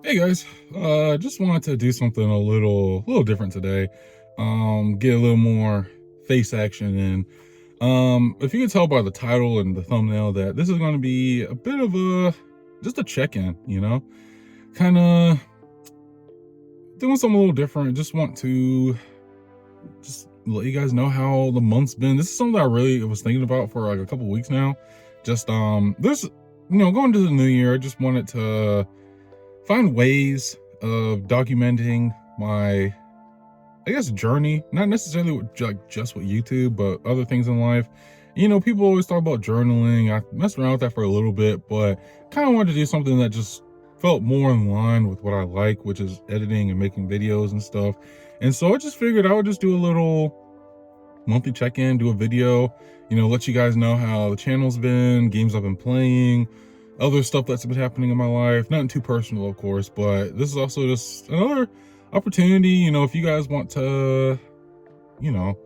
Hey guys, just wanted to do something a little different today. Get a little more face action in. If you can tell by the title and the thumbnail that this is going to be a bit of just a check-in, kind of doing something a little different. Just want to just let you guys know how the month's been. This is something I really was thinking about for like a couple weeks now. Just this, going to the new year, I just wanted to find ways of documenting my, I guess, journey, not necessarily like just with YouTube, but other things in life. People always talk about journaling. I messed around with that for a little bit, but kind of wanted to do something that just felt more in line with what I like, which is editing and making videos and stuff. And so I just figured I would just do a little monthly check-in, do a video, let you guys know how the channel's been, games I've been playing, other stuff that's been happening in my life. Nothing too personal, of course, but this is also just another opportunity, if you guys want to, you know,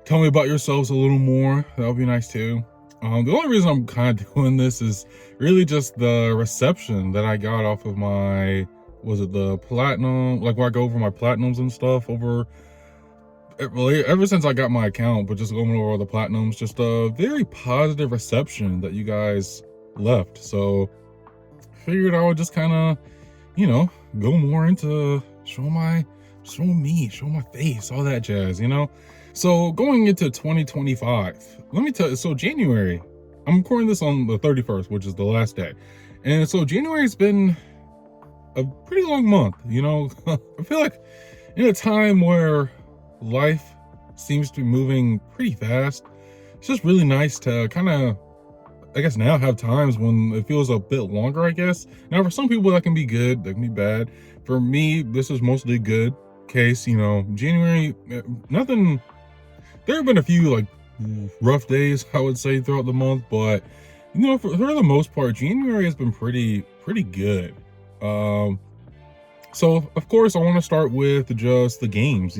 tell me about yourselves a little more, that would be nice too. The only reason I'm kind of doing this is really just the reception that I got off of my, was it the platinum, like where I go over my platinums and stuff over, really ever since I got my account, but just going over all the platinums, just a very positive reception that you guys left. So figured I would just kind of, go more into show my face, all that jazz, So going into 2025, let me tell you, so January, I'm recording this on the 31st, which is the last day. And so January's been a pretty long month, I feel like in a time where life seems to be moving pretty fast, it's just really nice to kind of, I guess, now have times when it feels a bit longer, I guess. Now, for some people that can be good, that can be bad. For me, this is mostly good case, January, nothing, there have been a few like rough days, I would say, throughout the month, but for the most part, January has been pretty good. So of course I want to start with just the games,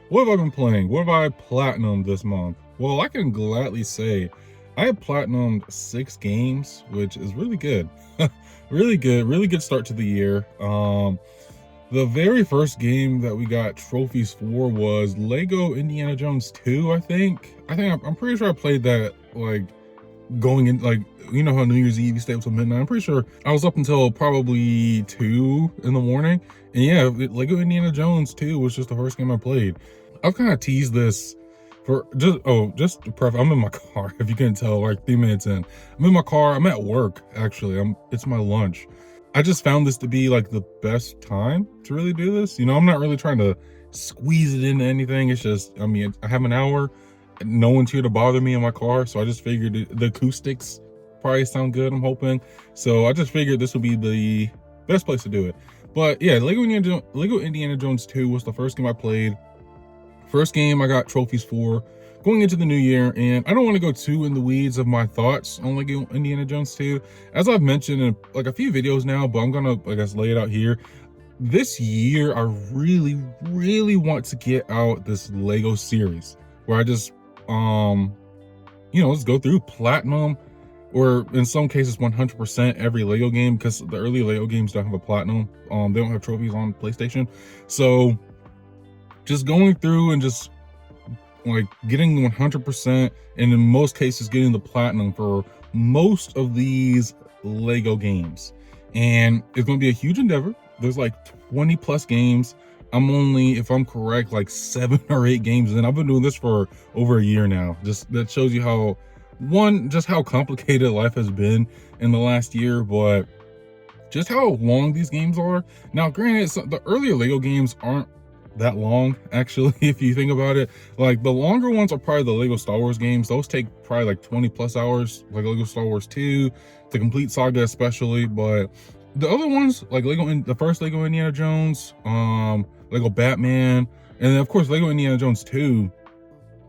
what have I been playing? What have I platinumed this month? Well, I can gladly say I have platinumed 6 games, which is really good. Really good start to the year. The very first game that we got trophies for was Lego Indiana Jones 2, I think. I'm pretty sure I played that like going in, like, how New Year's Eve you stay up till midnight. I'm pretty sure I was up until probably 2 in the morning. And yeah, Lego Indiana Jones 2 was just the first game I played. I've kind of teased this for just to preface, I'm in my car, if you couldn't tell, like 3 minutes in. I'm in my car, I'm at work, actually. It's my lunch. I just found this to be like the best time to really do this. I'm not really trying to squeeze it into anything. It's just, I have an hour, no one's here to bother me in my car, so I just figured the acoustics probably sound good, I'm hoping. So I just figured this would be the best place to do it. But yeah, Lego Indiana Jones 2 was the first game I played. First game I got trophies for going into the new year, and I don't want to go too in the weeds of my thoughts on Lego Indiana Jones 2. As I've mentioned in like a few videos now, but I'm gonna, I guess, lay it out here. This year, I really want to get out this Lego series where I just, let's go through platinum, or in some cases 100% every Lego game, because the early Lego games don't have a platinum. They don't have trophies on PlayStation. So just going through and just like getting 100%, and in most cases getting the platinum for most of these Lego games. And it's going to be a huge endeavor. There's like 20 plus games. I'm only, if I'm correct, like 7 or 8 games in. I've been doing this for over a year now. Just that shows you how, just how complicated life has been in the last year, but just how long these games are. Now, granted, the earlier Lego games aren't that long, actually, if you think about it. Like the longer ones are probably the Lego Star Wars games. Those take probably like 20 plus hours, like Lego Star Wars 2, the complete saga especially. But the other ones, like the first Lego Indiana Jones, Lego Batman, and then of course Lego Indiana Jones 2,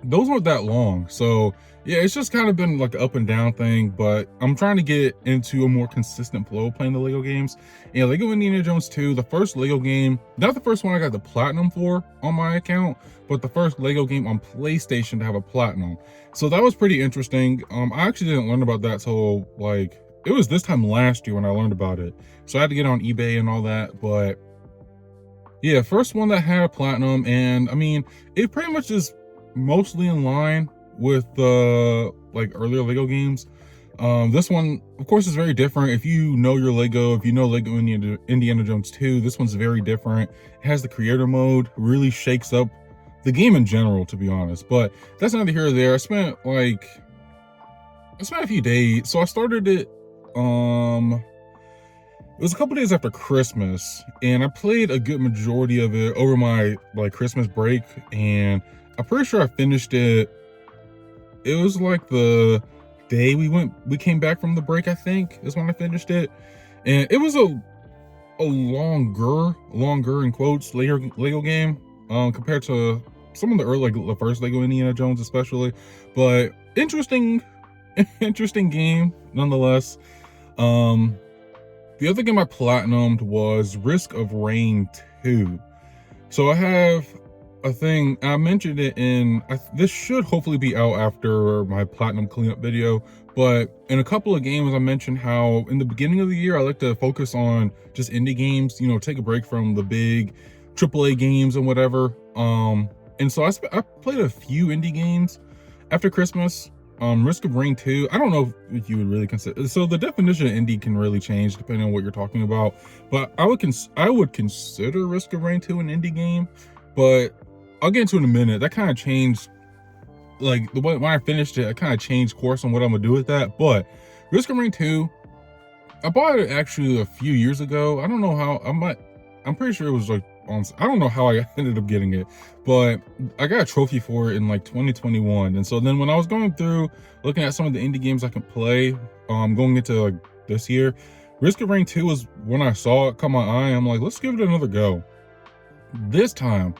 those weren't that long. So yeah, it's just kind of been like an up and down thing, but I'm trying to get into a more consistent flow playing the Lego games. And Lego Indiana Jones 2, the first Lego game, not the first one I got the platinum for on my account, but the first Lego game on PlayStation to have a platinum. So that was pretty interesting. I actually didn't learn about that till like it was this time last year when I learned about it. So I had to get on eBay and all that. But yeah, first one that had a platinum, and I mean, it pretty much is mostly in line with the like earlier Lego games. This one, of course, is very different. If you know your Lego, if you know Lego Indiana Jones 2, this one's very different. It has the creator mode, really shakes up the game in general, to be honest. But that's neither here or there. I spent a few days. So I started it, it was a couple days after Christmas, and I played a good majority of it over my like Christmas break, and I'm pretty sure I finished it. It was like the day we came back from the break, I think, is when I finished it. And it was a longer in quotes Lego game, compared to some of the early, like the first Lego Indiana Jones especially. But interesting game nonetheless. The other game I platinumed was Risk of Rain 2. So I have a thing, I mentioned it in, this should hopefully be out after my platinum cleanup video, but in a couple of games I mentioned how in the beginning of the year I like to focus on just indie games, you know, take a break from the big AAA games and whatever. And so I played a few indie games after Christmas. Risk of Rain 2, I don't know if you would really consider, so the definition of indie can really change depending on what you're talking about, but I would consider Risk of Rain 2 an indie game, but I'll get into it in a minute. That kind of changed, like the way when I finished it, I kind of changed course on what I'm gonna do with that. But Risk of Rain 2, I bought it actually a few years ago. I don't know how, I'm pretty sure it was like I don't know how I ended up getting it, but I got a trophy for it in like 2021. And so then when I was going through looking at some of the indie games I can play, going into like this year, Risk of Rain 2 was when I saw it come my eye. I'm like, let's give it another go. This time,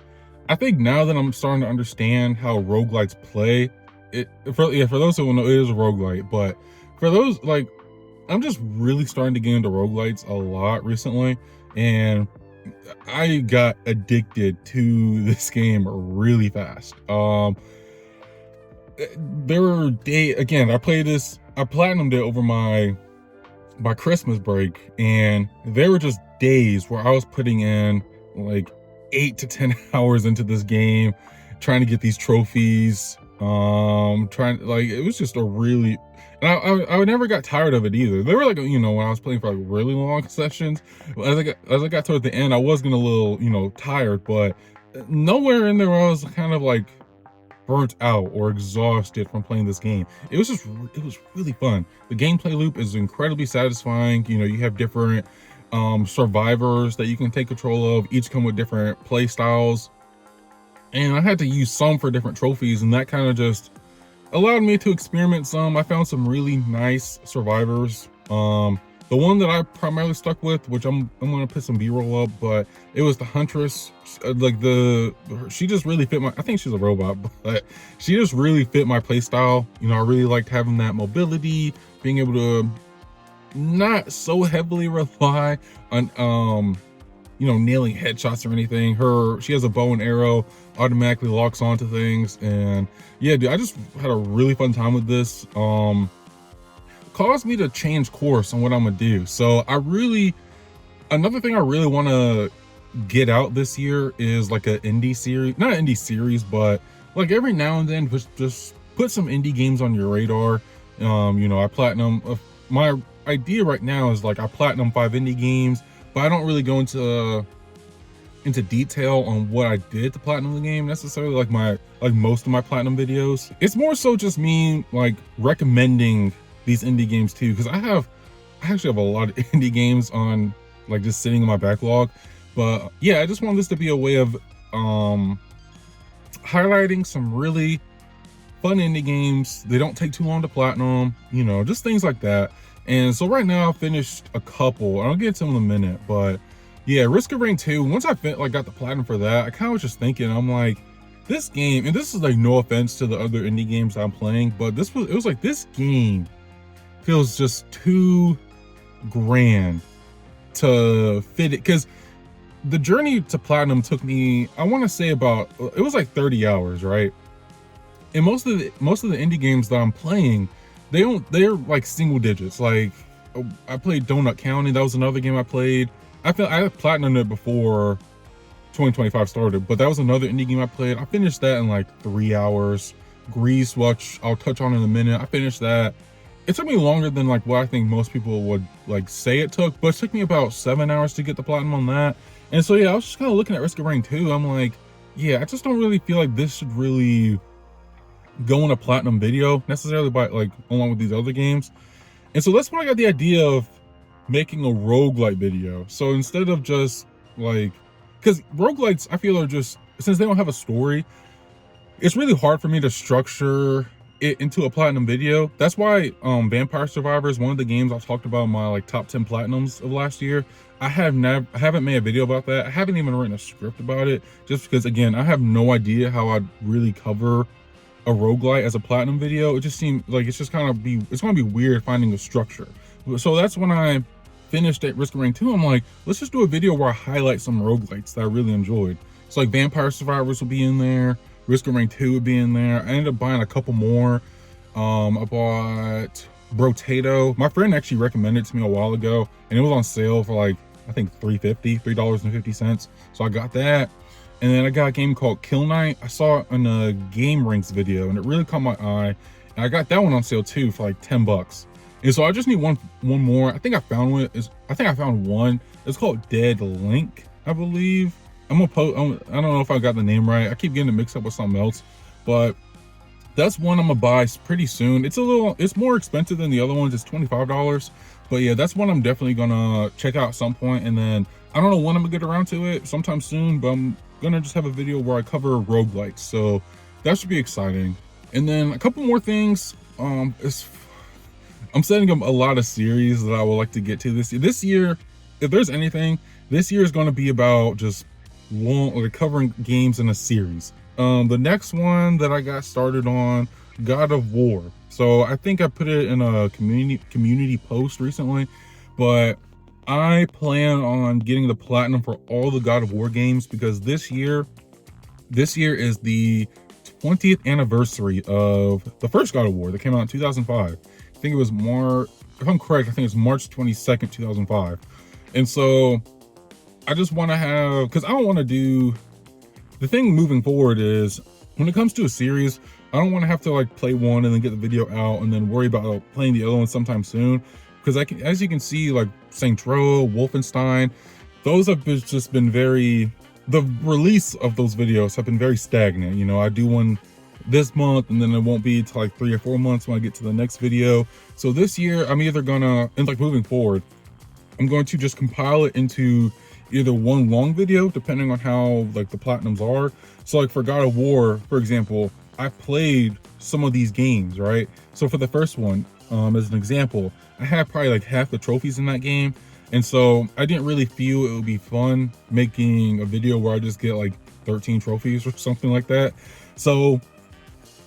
I think now that I'm starting to understand how roguelites play, for those who will know, it is a roguelite, but for those, like, I'm just really starting to get into roguelites a lot recently, and I got addicted to this game really fast. There were again, I platinumed it over my Christmas break, and there were just days where I was putting in like 8 to 10 hours into this game, trying to get these trophies, it was just a really, and I never got tired of it either. They were like, you know, when I was playing for like really long sessions, as I got toward the end, I was getting a little, you know, tired, but nowhere in there I was kind of like burnt out or exhausted from playing this game. It was really fun. The gameplay loop is incredibly satisfying. You know, you have different survivors that you can take control of. Each come with different play styles, and I had to use some for different trophies, and that kind of just allowed me to experiment some. I found some really nice survivors. The one that I primarily stuck with, which I'm gonna put some B-roll up, but it was the Huntress. She just really fit I think she's a robot, but she just really fit my play style. You know, I really liked having that mobility, being able to not so heavily rely on you know, nailing headshots or anything. She has a bow and arrow, automatically locks onto things, and yeah, dude, I just had a really fun time with this. Caused me to change course on what I'm gonna do. So another thing I really want to get out this year is like an indie series, not an indie series, but like every now and then just put some indie games on your radar. You know, I platinum, my idea right now is like I platinum 5 indie games, but I don't really go into detail on what I did to platinum the game necessarily, like most of my platinum videos. It's more so just me like recommending these indie games too, because I actually have a lot of indie games on like just sitting in my backlog. But yeah, I just want this to be a way of highlighting some really fun indie games. They don't take too long to platinum, you know, just things like that. And so right now I've finished a couple, and I'll get to them in a minute. But yeah, Risk of Rain 2, once I got the platinum for that, I kind of was just thinking, I'm like, this game, and this is like no offense to the other indie games I'm playing, but it was like, this game feels just too grand to fit it, because the journey to platinum took me, I want to say it was like 30 hours, right? And most of the indie games that I'm playing, they're like single digits, like I played Donut County. That was another game I played. I had platinumed it before 2025 started, but that was another indie game I played. I finished that in like 3 hours. Grease, which I'll touch on in a minute. I finished that. It took me longer than like what I think most people would like say it took, but it took me about 7 hours to get the platinum on that. And so yeah, I was just kind of looking at Risk of Rain 2. I'm like, yeah, I just don't really feel like this should really go in a platinum video necessarily, by like along with these other games. And so that's when I got the idea of making a roguelite video. So instead of just like, because roguelites I feel are just, since they don't have a story, it's really hard for me to structure it into a platinum video. That's why Vampire Survivors, one of the games I talked about in my like top 10 platinums of last year, I haven't made a video about that. I haven't even written a script about it, just because again, I have no idea how I'd really cover a roguelite as a platinum video. It just seemed like it's gonna be weird finding a structure. So that's when I finished at Risk of Rain 2. I'm like, let's just do a video where I highlight some roguelites that I really enjoyed. So like Vampire Survivors will be in there, Risk of Rain 2 would be in there. I ended up buying a couple more. I bought Brotato. My friend actually recommended it to me a while ago, and it was on sale for like, I think $3.50. So I got that. And then I got a game called Kill Night. I saw it in a Game Ranks video, and it really caught my eye. And I got that one on sale too for like 10 bucks. And so I just need one more. I think I found one. I think I found one. It's called Dead Link, I believe. I'm gonna post. I don't know if I got the name right. I keep getting it mixed up with something else, but that's one I'm gonna buy pretty soon. It's more expensive than the other ones. It's $25, but yeah, that's one I'm definitely gonna check out at some point. And then I don't know when I'm gonna get around to it, sometime soon, but I'm gonna just have a video where I cover roguelites, so that should be exciting. And then a couple more things. I'm setting up a lot of series that I would like to get to this year. This year, if there's anything, this year is going to be about just covering games in a series. The next one that I got started on, God of War. So I think I put it in a community post recently, but I plan on getting the platinum for all the God of War games, because this year is the 20th anniversary of the first God of War that came out in 2005. I think it was if I'm correct, I think it's March 22nd, 2005. And so I just want to have, because I don't want to do, the thing moving forward is, when it comes to a series, I don't want to have to like play one and then get the video out and then worry about playing the other one sometime soon. Because as you can see, like Saints Row, Wolfenstein, those have just been the release of those videos have been very stagnant. You know, I do one this month and then it won't be till like 3 or 4 months when I get to the next video. So this year I'm either gonna, and like moving forward, I'm going to just compile it into either one long video, depending on how like the platinums are. So like for God of War, for example, I played some of these games, right? So for the first one, as an example, I had probably like half the trophies in that game. And so I didn't really feel it would be fun making a video where I just get like 13 trophies or something like that. So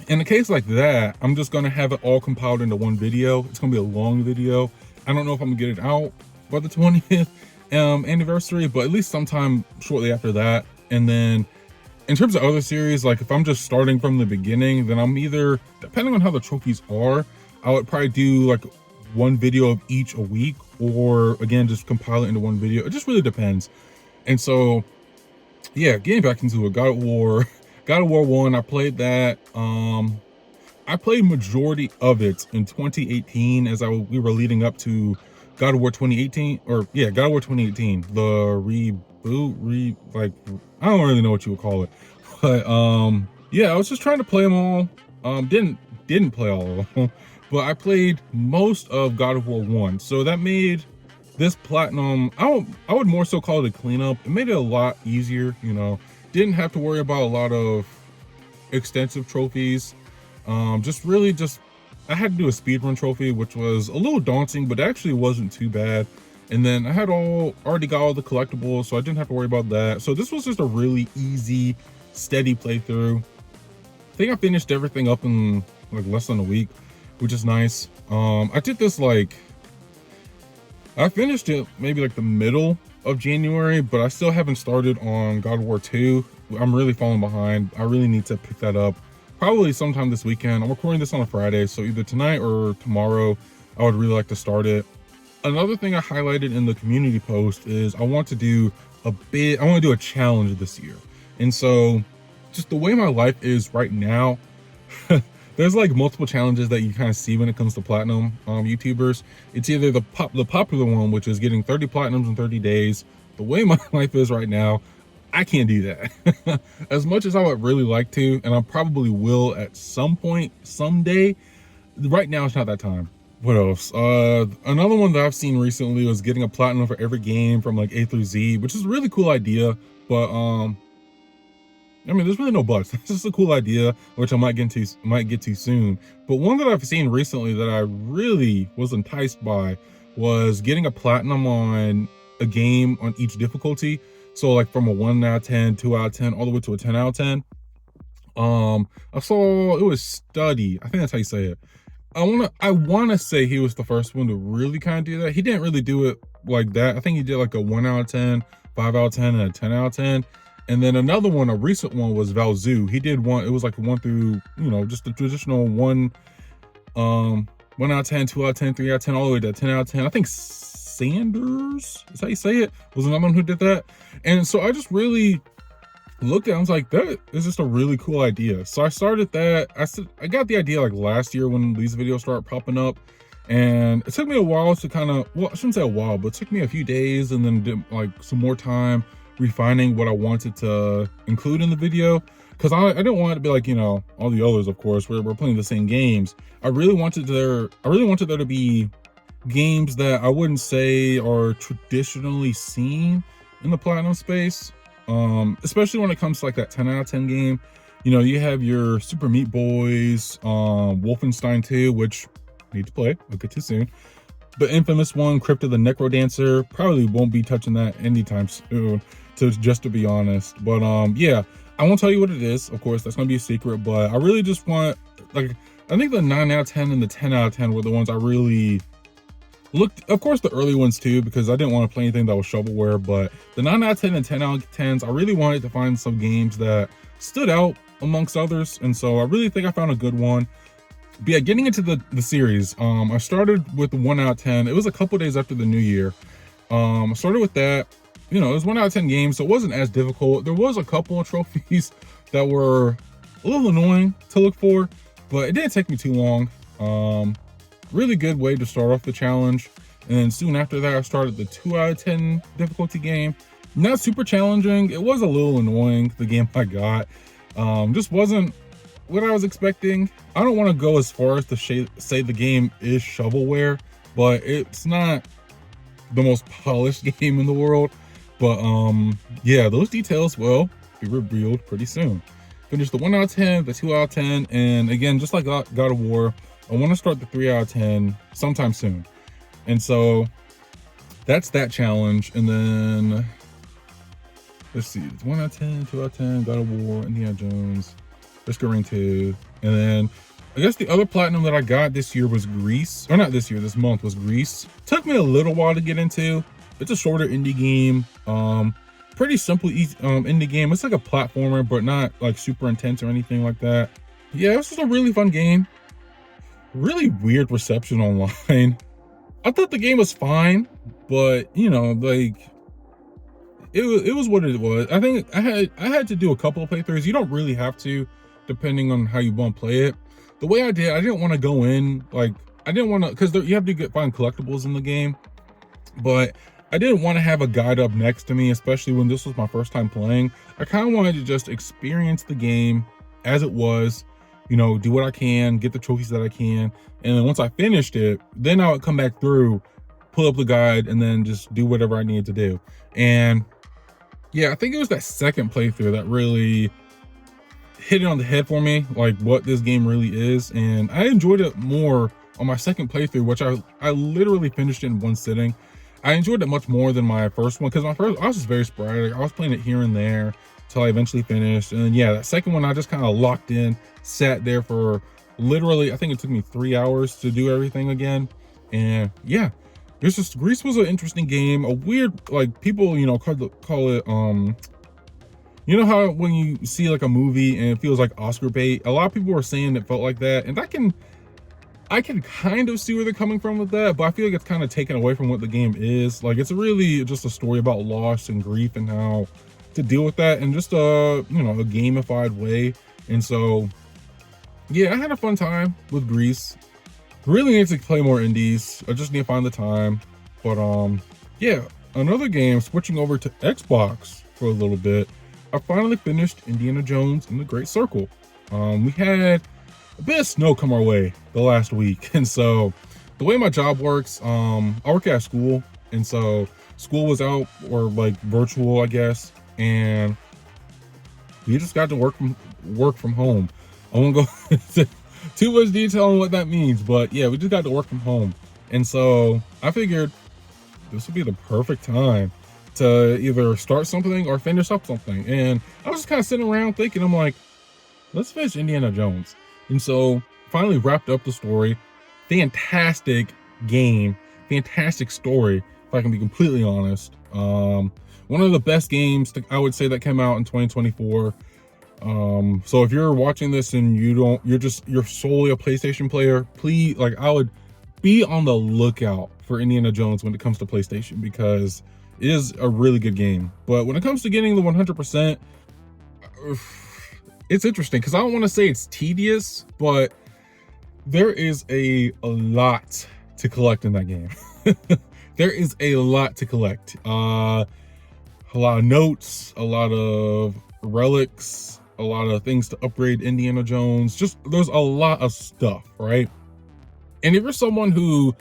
in a case like that, I'm just gonna have it all compiled into one video. It's gonna be a long video. I don't know if I'm gonna get it out by the 20th anniversary, but at least sometime shortly after that. And then in terms of other series, like if I'm just starting from the beginning, then I'm either, depending on how the trophies are, I would probably do like one video of each a week, or again, just compile it into one video. It just really depends. And so, yeah, getting back into it, God of War 1, I played that. I played majority of it in 2018 as we were leading up to God of War 2018, or yeah, God of War 2018, the reboot, like, I don't really know what you would call it, but yeah, I was just trying to play them all. Didn't play all of them, but I played most of God of War 1, so that made this platinum, I would more so call it a cleanup. It made it a lot easier, you know, didn't have to worry about a lot of extensive trophies. I had to do a speedrun trophy, which was a little daunting, but actually wasn't too bad. And then I had already got all the collectibles, so I didn't have to worry about that. So this was just a really easy, steady playthrough. I think I finished everything up in like less than a week, which is nice. I did this I finished it maybe like the middle of January, but I still haven't started on God of War 2. I'm really falling behind. I really need to pick that up probably sometime this weekend. I'm recording this on a Friday, so either tonight or tomorrow I would really like to start it. Another thing I highlighted in the community post is I want to do a challenge this year. And so just the way my life is right now, there's like multiple challenges that you kind of see when it comes to platinum YouTubers. It's either the popular one, which is getting 30 platinums in 30 days. The way my life is right now, I can't do that. As much as I would really like to, and I probably will at some point, someday, right now it's not that time. What else? Another one that I've seen recently was getting a platinum for every game from like A through Z, which is a really cool idea. But I mean, there's really no buts. It's just a cool idea, which I might get to soon. But one that I've seen recently that I really was enticed by was getting a platinum on a game on each difficulty. So like from a 1 out of 10, 2 out of 10, all the way to a 10 out of 10. I saw it was Study. I think that's how you say it. I wanna say he was the first one to really kind of do that. He didn't really do it like that. I think he did like a 1 out of 10, 5 out of 10, and a 10 out of 10. And then another one, a recent one, was Valzu. He did one, it was like 1 through, just the traditional 1 out of 10, 2 out of 10, 3 out of 10, all the way to 10 out of 10. I think Sanders, is how you say it, was another one who did that. And so I just really looked at it, I was like, that is just a really cool idea. So I started that. I got the idea like last year when these videos started popping up, and it took me a while to kind of, well, I shouldn't say a while, but it took me a few days and then did like some more time refining what I wanted to include in the video, because I didn't want it to be like, all the others, of course, where we're playing the same games. I really wanted there to be games that I wouldn't say are traditionally seen in the platinum space. Especially when it comes to like that 10 out of 10 game. You have your Super Meat Boys, Wolfenstein 2, which I need to play, I'll get to soon. The infamous one, Crypto the Necro Dancer, probably won't be touching that anytime soon, to be honest. But yeah, I won't tell you what it is, of course, that's gonna be a secret, but I really just want, like, I think the 9 out of 10 and the 10 out of 10 were the ones I really looked, of course the early ones too, because I didn't want to play anything that was shovelware, but the 9 out of 10 and 10 out of 10s, I really wanted to find some games that stood out amongst others, and so I really think I found a good one. But yeah, getting into the series, I started with 1 out of 10. It was a couple days after the new year. I started with that. It was 1 out of 10 games, so it wasn't as difficult. There was a couple of trophies that were a little annoying to look for, but it didn't take me too long. Really good way to start off the challenge. And then soon after that, I started the 2 out of 10 difficulty game. Not super challenging. It was a little annoying, the game I got. Just wasn't what I was expecting. I don't want to go as far as to say the game is shovelware, but it's not the most polished game in the world. But yeah, those details will be revealed pretty soon. Finished the 1 out of 10, the 2 out of 10, and again, just like God of War, I want to start the 3 out of 10 sometime soon. And so that's that challenge. And then let's see, it's 1 out of 10, 2 out of 10, God of War, Indiana Jones, Risk of Rain 2. And then I guess the other platinum that I got this year was Greece. Or not this year, this month was Greece. Took me a little while to get into. It's a shorter indie game. Pretty simple indie game. It's like a platformer, but not like super intense or anything like that. Yeah, it was just a really fun game. Really weird reception online. I thought the game was fine, but like it was what it was. I think I had to do a couple of playthroughs. You don't really have to, depending on how you want to play it. The way I didn't want to go in, like, I didn't want to, because you have to find collectibles in the game, but I didn't want to have a guide up next to me, especially when this was my first time playing. I kind of wanted to just experience the game as it was, do what I can, get the trophies that I can. And then once I finished it, then I would come back through, pull up the guide, and then just do whatever I needed to do. And yeah, I think it was that second playthrough that really hit it on the head for me, like what this game really is. And I enjoyed it more on my second playthrough, which I literally finished it in one sitting. I enjoyed it much more than my first one, because my first, I was just very sporadic. I was playing it here and there till I eventually finished. And then yeah, that second one I just kind of locked in, sat there for literally, I think it took me 3 hours to do everything again. And yeah, Greece was an interesting game. A weird, like, people call it how when you see like a movie and it feels like Oscar bait, a lot of people were saying it felt like that, and I can kind of see where they're coming from with that, but I feel like it's kind of taken away from what the game is. Like, it's really just a story about loss and grief and how to deal with that in just a, you know, a gamified way. And so, yeah, I had a fun time with Greece. Really need to play more indies. I just need to find the time. But yeah, another game, switching over to Xbox for a little bit. I finally finished Indiana Jones and the Great Circle. We had a bit of snow come our way the last week, and so the way my job works, I work at school, and so school was out, or like virtual, I guess, and we just got to work from home. I won't go into too much detail on what that means, but yeah, we just got to work from home, and so I figured this would be the perfect time to either start something or finish up something. And I was just kind of sitting around thinking, I'm like, let's finish Indiana Jones. And so finally wrapped up the story. Fantastic game, fantastic story, if I can be completely honest. One of the best games I would say that came out in 2024. So if you're watching this and you're solely a PlayStation player, please, like, I would be on the lookout for Indiana Jones when it comes to PlayStation, because it is a really good game. But when it comes to getting the 100%, it's interesting because I don't want to say it's tedious, but there is a lot to collect in that game. There is a lot to collect. A lot of notes, a lot of relics, a lot of things to upgrade Indiana Jones. Just, there's a lot of stuff, right? And if you're someone who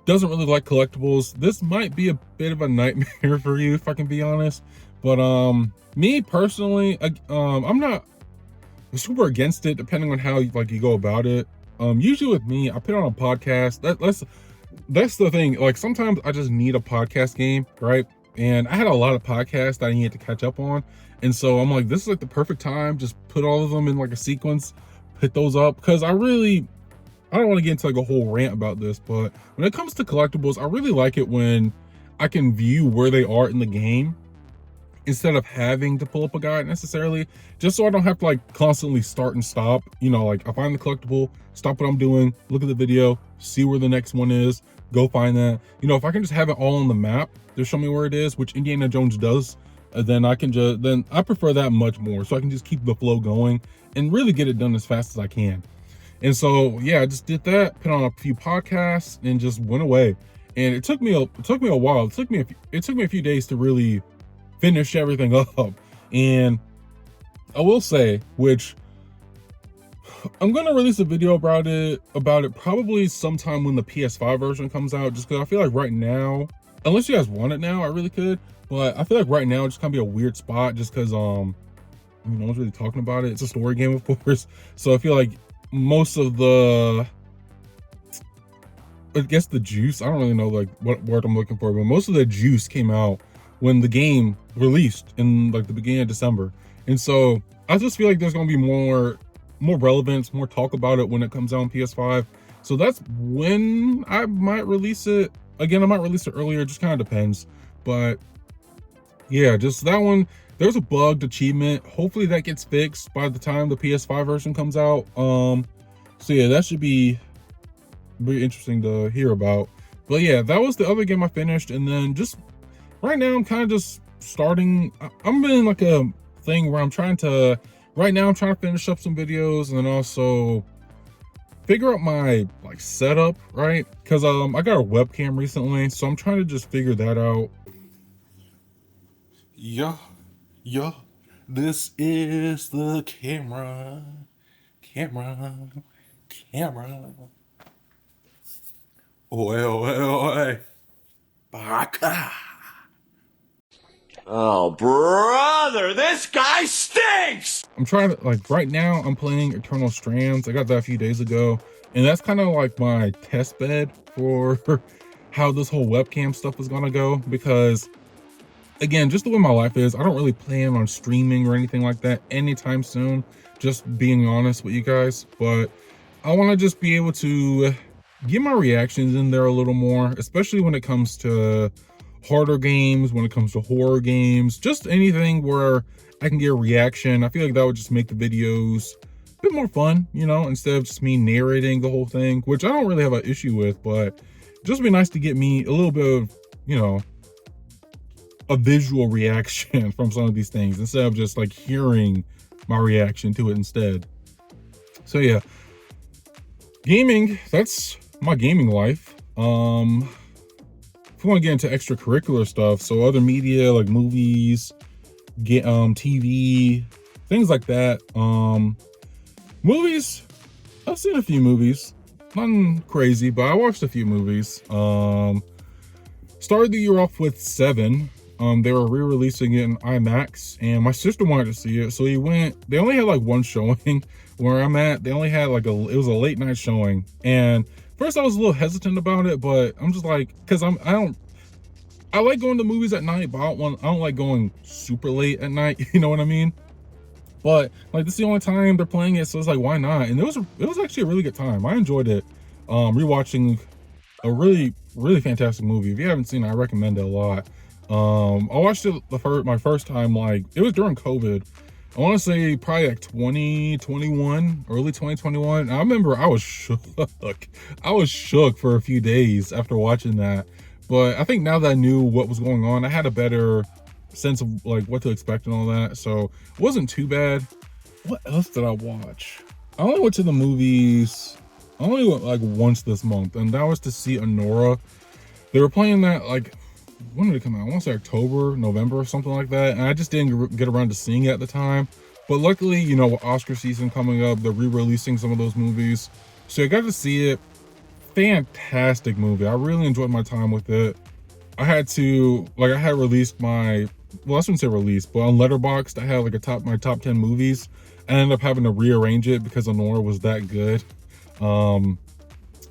doesn't really like collectibles, this might be a bit of a nightmare for you, if I can be honest. But me personally, I'm not super against it, depending on how you go about it. Usually with me, I put on a podcast. That's the thing. Like, sometimes I just need a podcast game, right? And I had a lot of podcasts that I needed to catch up on, and so I'm like, this is like the perfect time. Just put all of them in like a sequence, hit those up, because I don't want to get into like a whole rant about this, but when it comes to collectibles, I really like it when I can view where they are in the game instead of having to pull up a guide necessarily, just so I don't have to like constantly start and stop. You know, like, I find the collectible, stop what I'm doing, look at the video, see where the next one is, go find that. You know, if I can just have it all on the map to show me where it is, which Indiana Jones does, then I prefer that much more, so I can just keep the flow going and really get it done as fast as I can. And so, yeah, I just did that, put on a few podcasts, and just went away. And it took me a while. It took me a few days to really finish everything up. And I will say, which I'm gonna release a video about it probably sometime when the PS5 version comes out, just because I feel like right now, unless you guys want it now, I really could, but I feel like right now it's kind of be a weird spot, just because no one's really talking about it. It's a story game, of course, so I feel like most of the, I guess, the juice, I don't really know like what word I'm looking for, but most of the juice came out when the game released in like the beginning of December. And so I just feel like there's gonna be more relevance, more talk about it when it comes out on PS5. So that's when I might release it. Again, I might release it earlier, just kind of depends. But yeah, just that one, there's a bugged achievement. Hopefully that gets fixed by the time the PS5 version comes out. So yeah, that should be very interesting to hear about. But yeah, that was the other game I finished. And then just right now, I'm kind of just starting. I'm in like a thing where I'm trying to finish up some videos, and then also figure out my like setup, right? Because I got a webcam recently, so I'm trying to just figure that out. Yeah, this is the camera. Oi. Baka. Oh, brother, this guy stinks! I'm trying to, like, right now I'm playing Eternal Strands. I got that a few days ago, and that's kind of like my test bed for how this whole webcam stuff is gonna go, because again, just the way my life is, I don't really plan on streaming or anything like that anytime soon, just being honest with you guys. But I want to just be able to get my reactions in there a little more, especially when it comes to harder games, when it comes to horror games, just anything where I can get a reaction. I feel like that would just make the videos bit more fun, you know, instead of just me narrating the whole thing, which I don't really have an issue with, but just be nice to get me a little bit of, you know, a visual reaction from some of these things instead of just like hearing my reaction to it instead. So yeah, gaming, that's my gaming life. If you want to get into extracurricular stuff, so other media like movies, TV, things like that. Movies, I've seen a few movies. Nothing crazy, but I watched a few movies. Started the year off with Seven. They were re-releasing it in IMAX, and my sister wanted to see it, so we went. They only had like one showing where I'm at. They only had like it was a late night showing, and first I was a little hesitant about it, but I'm just like, because I like going to movies at night, but I don't like going super late at night. You know what I mean? But like this is the only time they're playing it, so it's like, why not? And it was actually a really good time. I enjoyed it. Rewatching a really fantastic movie. If you haven't seen it, I recommend it a lot. I watched it my first time, like it was during COVID. I want to say probably like 2021, early 2021. And I remember I was shook. I was shook for a few days after watching that. But I think now that I knew what was going on, I had a better sense of like what to expect and all that. So it wasn't too bad. What else did I watch? I only went to the movies. I only went like once this month, and that was to see Anora. They were playing that like, when did it come out? I want to say October, November, or something like that. And I just didn't get around to seeing it at the time. But luckily, you know, with Oscar season coming up, they're re-releasing some of those movies. So I got to see it. Fantastic movie. I really enjoyed my time with it. I had released my, well, I shouldn't say released, but on Letterboxd, I had like my top 10 movies. I ended up having to rearrange it because Honora was that good. So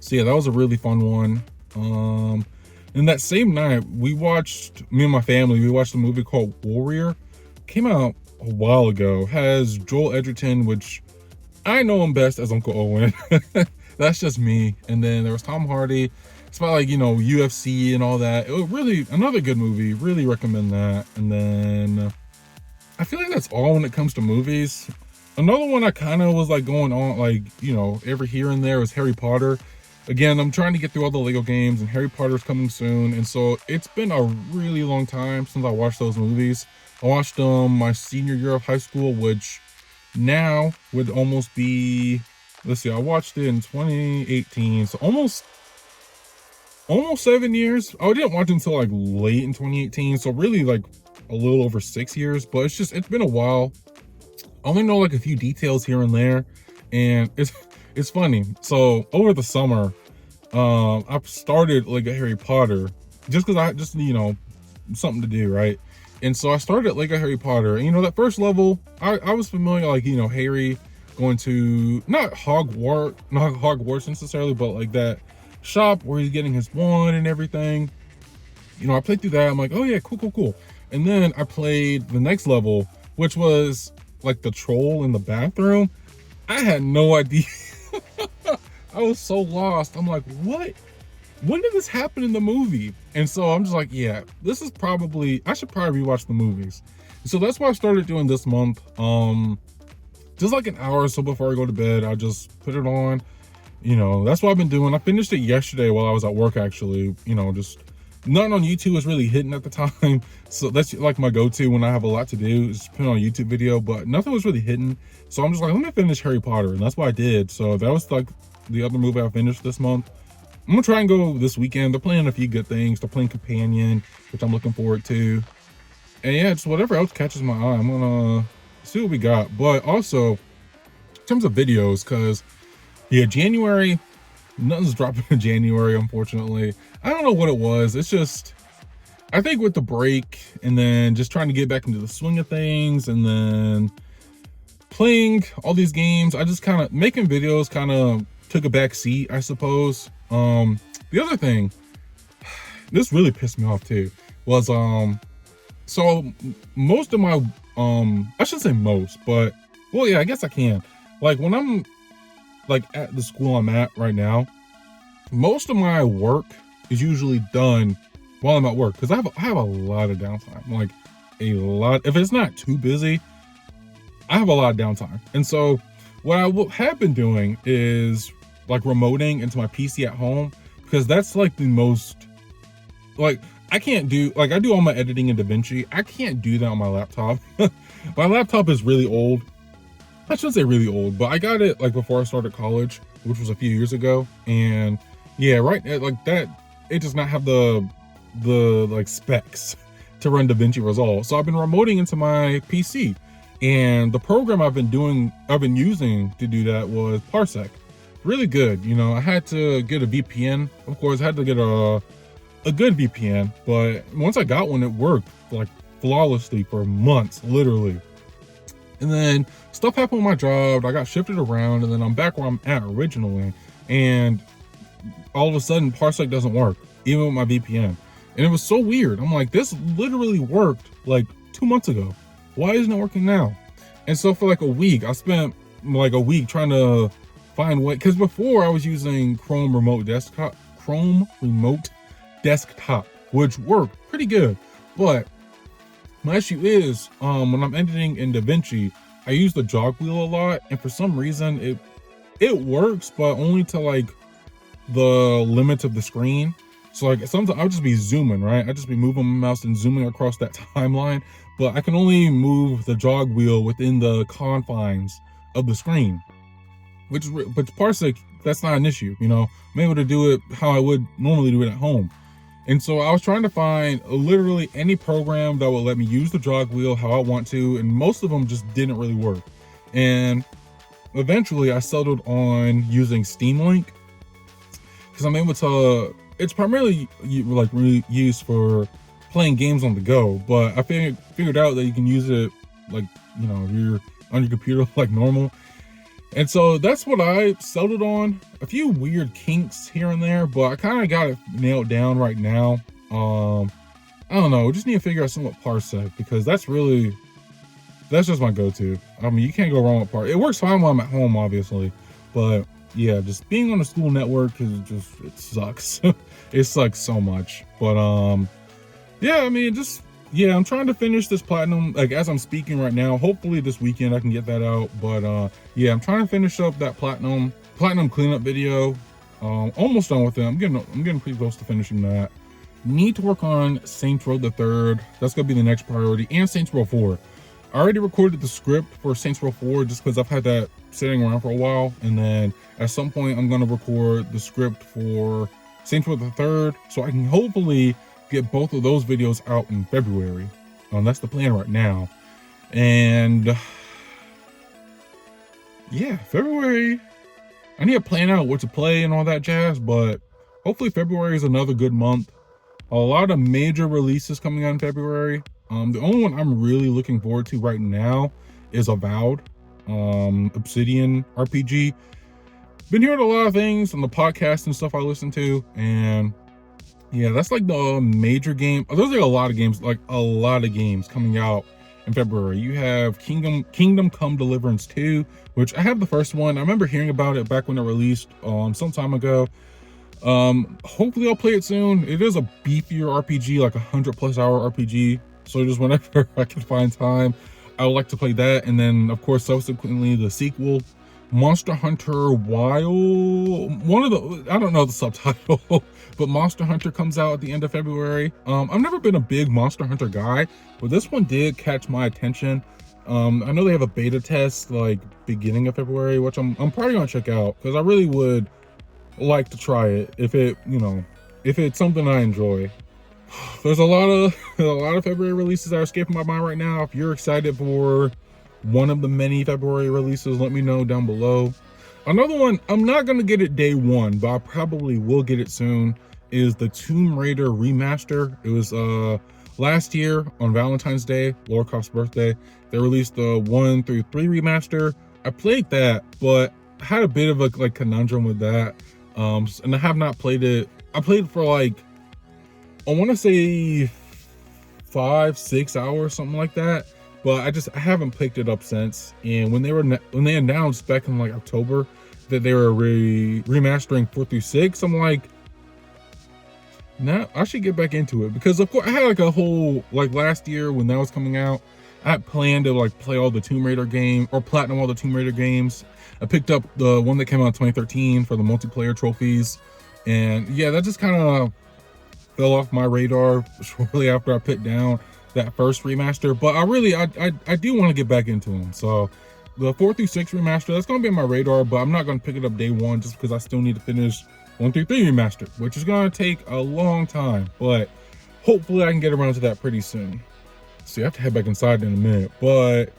yeah, that was a really fun one. And that same night, me and my family, we watched a movie called Warrior. Came out a while ago. Has Joel Edgerton, which I know him best as Uncle Owen. That's just me. And then there was Tom Hardy. It's about like, you know, UFC and all that. It was really another good movie. Really recommend that. And then I feel like that's all when it comes to movies. Another one I kind of was like going on, like, you know, every here and there is Harry Potter. Again, I'm trying to get through all the Lego games, and Harry Potter's coming soon. And so it's been a really long time since I watched those movies. I watched them my senior year of high school, which now would almost be, let's see, I watched it in 2018. So almost 7 years. I didn't watch it until like late in 2018. So really like a little over 6 years, but it's been a while. I only know like a few details here and there. And it's funny. So over the summer, I started like a Harry Potter just because I just, you know, something to do, right? And so I started like a Harry Potter, and you know, that first level, I was familiar, like, you know, Harry going to not Hogwarts necessarily, but like that shop where he's getting his wand and everything. You know, I played through that. I'm like, oh yeah, cool. And then I played the next level, which was like the troll in the bathroom. I had no idea. I was so lost. I'm like, what? When did this happen in the movie? And so I'm just like, yeah, I should probably rewatch the movies. So that's what I started doing this month. Just like an hour or so before I go to bed, I just put it on. You know, that's what I've been doing. I finished it yesterday while I was at work, actually. You know, just nothing on YouTube was really hitting at the time. So that's like my go-to when I have a lot to do, is put on a YouTube video, but nothing was really hitting. So I'm just like, let me finish Harry Potter. And that's what I did. So that was like the other movie I finished this month. I'm gonna try and go this weekend. They're playing a few good things. They're playing Companion, which I'm looking forward to. And yeah, just whatever else catches my eye, I'm gonna see what we got. But also, in terms of videos, because yeah, January, nothing's dropping in January, unfortunately. I don't know what it was. It's just, I think with the break and then just trying to get back into the swing of things and then playing all these games, I just kind of, making videos kind of took a back seat, I suppose. The other thing, this really pissed me off too, was so most of my I shouldn't say most, but well, yeah, I guess I can. Like when I'm like at the school I'm at right now, most of my work is usually done while I'm at work, because I have a lot of downtime, like a lot. If it's not too busy, I have a lot of downtime. And so what I have been doing is like remoting into my PC at home, because that's like the most, like, I can't do, like, I do all my editing in DaVinci. I can't do that on my laptop. My laptop is really old. I shouldn't say really old, but I got it like before I started college, which was a few years ago. And yeah, right, like that, it does not have the like specs to run DaVinci Resolve. So I've been remoting into my PC, and the program I've been using to do that was Parsec. Really good. You know, I had to get a VPN. Of course, I had to get a good VPN, but once I got one, it worked like flawlessly for months, literally. And then stuff happened with my job. I got shifted around, and then I'm back where I'm at originally. And all of a sudden, Parsec doesn't work, even with my VPN. And it was so weird. I'm like, this literally worked like 2 months ago. Why isn't it working now? And so for like a week, I spent like a week trying to find way, because before I was using Chrome Remote Desktop, which worked pretty good. But my issue is, when I'm editing in DaVinci, I use the jog wheel a lot, and for some reason it works, but only to like the limits of the screen. So like sometimes I'll just be zooming, right? I'll just be moving my mouse and zooming across that timeline, but I can only move the jog wheel within the confines of the screen, but Parsec, that's not an issue. You know, I'm able to do it how I would normally do it at home. And so I was trying to find literally any program that would let me use the jog wheel how I want to, and most of them just didn't really work. And eventually I settled on using Steam Link, because I'm able to, it's primarily like really used for playing games on the go, but I figured out that you can use it like, you know, if you're on your computer like normal. And so that's what I settled on. A few weird kinks here and there, but I kind of got it nailed down right now. I don't know, we just need to figure out something with Parsec, because that's just my go-to. I mean, you can't go wrong with Parsec. It works fine while I'm at home, obviously, but yeah, just being on a school network it sucks. It sucks so much. But yeah, I mean, yeah, I'm trying to finish this platinum, like as I'm speaking right now. Hopefully this weekend I can get that out. But yeah, I'm trying to finish up that platinum cleanup video. Almost done with it. I'm getting pretty close to finishing that. Need to work on Saints Row the Third. That's gonna be the next priority, and Saints Row 4. I already recorded the script for Saints Row 4 just because I've had that sitting around for a while, and then at some point I'm gonna record the script for Saints Row the Third, so I can hopefully get both of those videos out in February. That's the plan right now. And yeah, February, I need to plan out what to play and all that jazz, but hopefully February is another good month. A lot of major releases coming out in February. The only one I'm really looking forward to right now is Avowed, Obsidian RPG. Been hearing a lot of things on the podcast and stuff I listen to, and yeah, that's like the major game. There's like a lot of games coming out in February. You have Kingdom Come Deliverance 2, which I have the first one. I remember hearing about it back when it released some time ago. Hopefully I'll play it soon. It is a beefier RPG, like 100+ hour RPG. So just whenever I can find time, I would like to play that. And then of course subsequently the sequel, Monster Hunter Wild, I don't know the subtitle, but Monster Hunter comes out at the end of February. I've never been a big Monster Hunter guy, but this one did catch my attention. I know they have a beta test like beginning of February, which I'm probably gonna check out, because I really would like to try it if it's something I enjoy. There's a lot of February releases that are escaping my mind right now. If you're excited for one of the many February releases, let me know down below. Another one, I'm not gonna get it day one, but I probably will get it soon, is the Tomb Raider remaster. It was last year on Valentine's Day, Lara Croft's birthday. They released the 1 through 3 remaster. I played that, but I had a bit of a conundrum with that. And I have not played it. I played it for like, I want to say 5-6 hours, something like that. But I haven't picked it up since. And when they announced back in like October that they were remastering 4 through 6, I'm like, nah, I should get back into it, because of course I had like a whole, like last year when that was coming out, I had planned to like play all the Tomb Raider game or platinum all the Tomb Raider games. I picked up the one that came out in 2013 for the multiplayer trophies, and yeah, that just kind of fell off my radar shortly after I put down that first remaster. But I do want to get back into them. So the 4 through 6 remaster, that's gonna be on my radar, but I'm not gonna pick it up day one just because I still need to finish 1 through 3 remastered, which is gonna take a long time, but hopefully I can get around to that pretty soon. See, I have to head back inside in a minute, but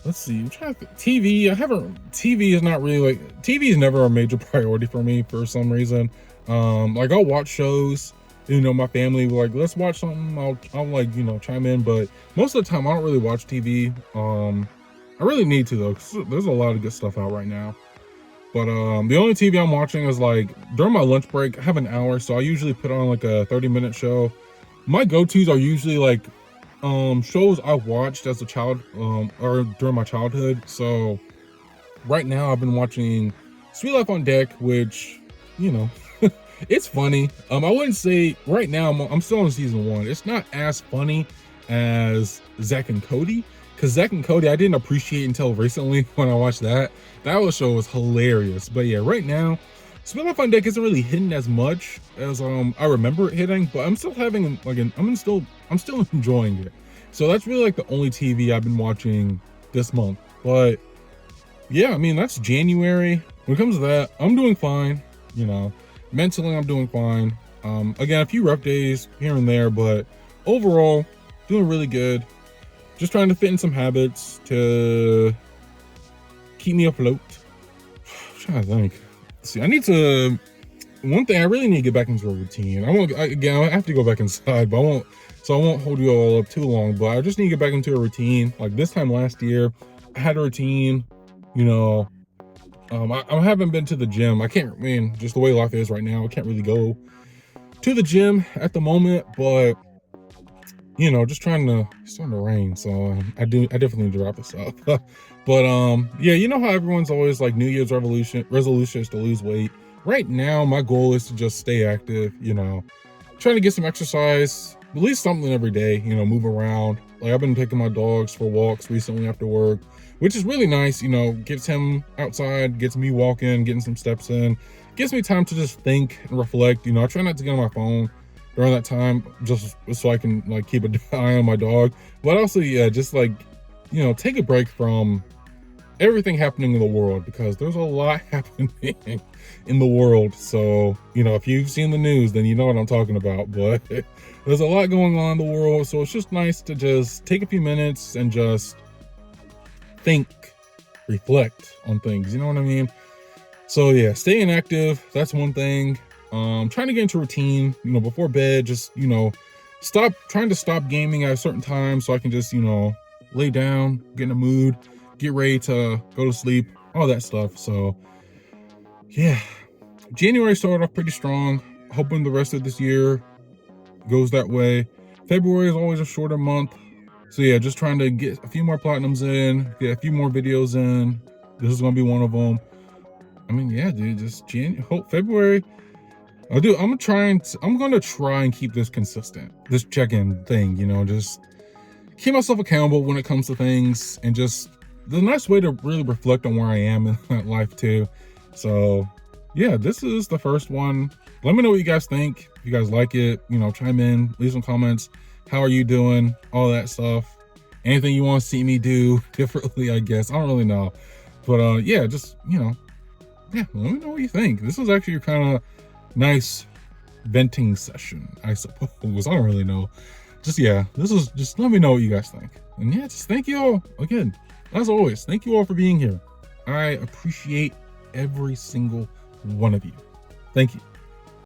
let's see. I'm trying to TV. TV is not really like, TV is never a major priority for me for some reason. Like I'll watch shows, you know, my family will like, let's watch something. I'll like, you know, chime in, but most of the time I don't really watch TV. I really need to though, 'cause there's a lot of good stuff out right now. But the only TV I'm watching is like during my lunch break. I have an hour, so I usually put on like a 30-minute show. My go-tos are usually like shows I watched as a child or during my childhood. So right now I've been watching Sweet Life on Deck, which, you know, it's funny. I wouldn't say right now I'm still on season 1. It's not as funny as Zack and Cody, because Zack and Cody I didn't appreciate until recently when I watched that. That show was hilarious. But yeah, right now Sweet Life on Deck isn't really hitting as much as I remember it hitting, but I'm still having like I'm still enjoying it. So that's really like the only TV I've been watching this month. But yeah, I mean, that's January. When it comes to that, I'm doing fine. You know, mentally I'm doing fine. Again, a few rough days here and there, but overall doing really good. Just trying to fit in some habits to keep me afloat. I'm trying to think. See, one thing I really need to get back into a routine. I have to go back inside, but I won't hold you all up too long, but I just need to get back into a routine. Like this time last year, I had a routine, you know. I haven't been to the gym. Just the way life is right now, I can't really go to the gym at the moment, but you know, it's starting to rain, so I definitely need to wrap this up. But yeah, you know how everyone's always like New Year's resolution is to lose weight. Right now, my goal is to just stay active, you know, trying to get some exercise, at least something every day, you know, move around. Like I've been taking my dogs for walks recently after work, which is really nice, you know, gets him outside, gets me walking, getting some steps in, gives me time to just think and reflect. You know, I try not to get on my phone during that time, just so I can like keep an eye on my dog, but also, yeah, just like, you know, take a break from everything happening in the world, because there's a lot happening in the world. So, you know, if you've seen the news, then you know what I'm talking about, but there's a lot going on in the world. So it's just nice to just take a few minutes and just think, reflect on things, you know what I mean? So yeah, staying active, that's one thing. Trying to get into routine, you know, before bed, just, you know, trying to stop gaming at a certain time so I can just, you know, lay down, get in a mood, get ready to go to sleep, all that stuff. So yeah, January started off pretty strong. Hoping the rest of this year goes that way. February is always a shorter month. So yeah, just trying to get a few more platinums in, get a few more videos in. This is gonna be one of them. I mean, yeah, dude, just February. I'm gonna try and keep this consistent, this check-in thing, you know, just keep myself accountable when it comes to things, and just the nice way to really reflect on where I am in life too. So yeah, this is the first one. Let me know what you guys think. If you guys like it, you know, chime in, leave some comments. How are you doing? All that stuff. Anything you want to see me do differently, I guess. I don't really know. But yeah, just, you know, yeah, let me know what you think. This was actually kind of nice venting session, I suppose. I don't really know. Just let me know what you guys think. And yeah, just thank you all again, as always. Thank you all for being here. I appreciate every single one of you. Thank you.